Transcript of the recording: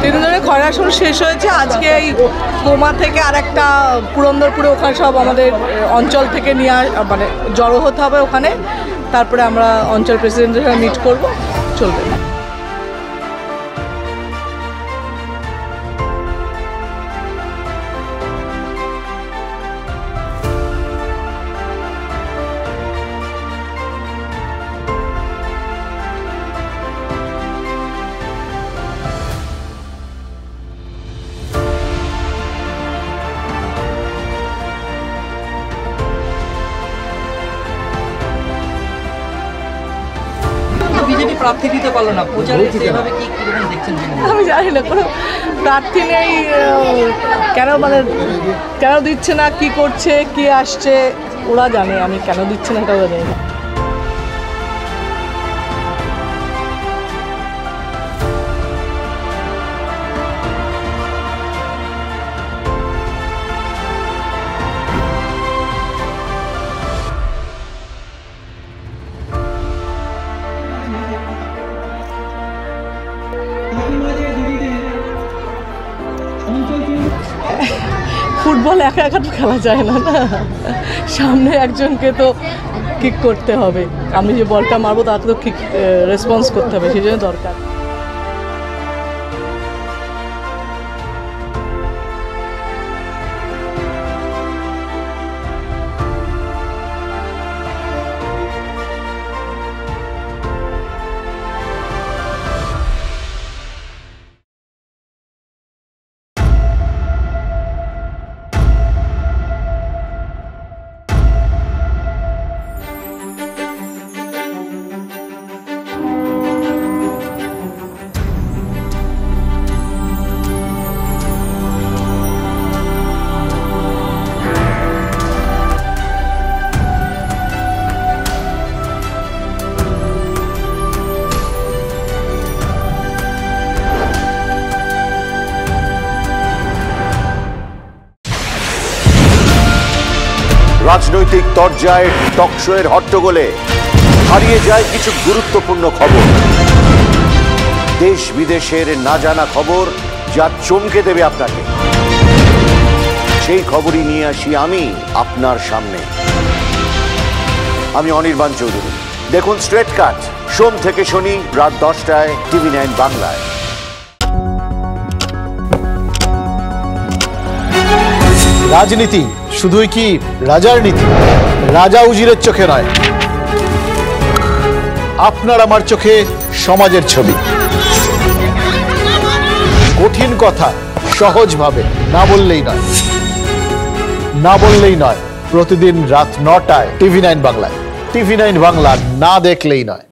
তিনজনের খরা আসর শেষ হয়েছে। আজকে এই বোমা থেকে আর একটা পুরন্দরপুরে ওখানে সব আমাদের অঞ্চল থেকে নিয়ে মানে জড়ো হতে হবে ওখানে, তারপরে আমরা অঞ্চল প্রেসিডেন্টের সঙ্গে মিট করবো, চলবে। বিজেপি প্রার্থী দিতে পারলো না, প্রচারে সেভাবে কি কিরকম দেখছেন? আমি জানি না, কোনো প্রার্থী নেই, কেন দিচ্ছে না, কি করছে, কি আসছে ওরা জানে, আমি কেন দিচ্ছে না এটা ওরা জানি না। ফুটবল একা একা তো খেলা যায় না, না সামনে একজনকে তো কিক করতে হবে, আমি যে বলটা মারবো তাকে তো কিক রেসপন্স করতে হবে, সেই জন্য দরকার। রাজনৈতিক তরজায় টকশোয়ের হট্টগোলে হারিয়ে যায় কিছু গুরুত্বপূর্ণ খবর, দেশ বিদেশের না জানা খবর যা চমকে দেবে আপনাকে। সেই খবরই নিয়ে আসি আমি আপনার সামনে। আমি অনির্বাণ চৌধুরী। দেখুন স্ট্রেট কাট, সোম থেকে শনি রাত 10টায় TV9 বাংলায়। রাজনীতি শুধুই কি রাজার নীতি? রাজা উজিরের চোখে নয়, আপনার আমার চোখে সমাজের ছবি। কঠিন কথা সহজভাবে না বললেই নয়, না বললেই নয়। প্রতিদিন রাত 9টায় TV9 বাংলায়। TV9 বাংলা না দেখলেই নয়।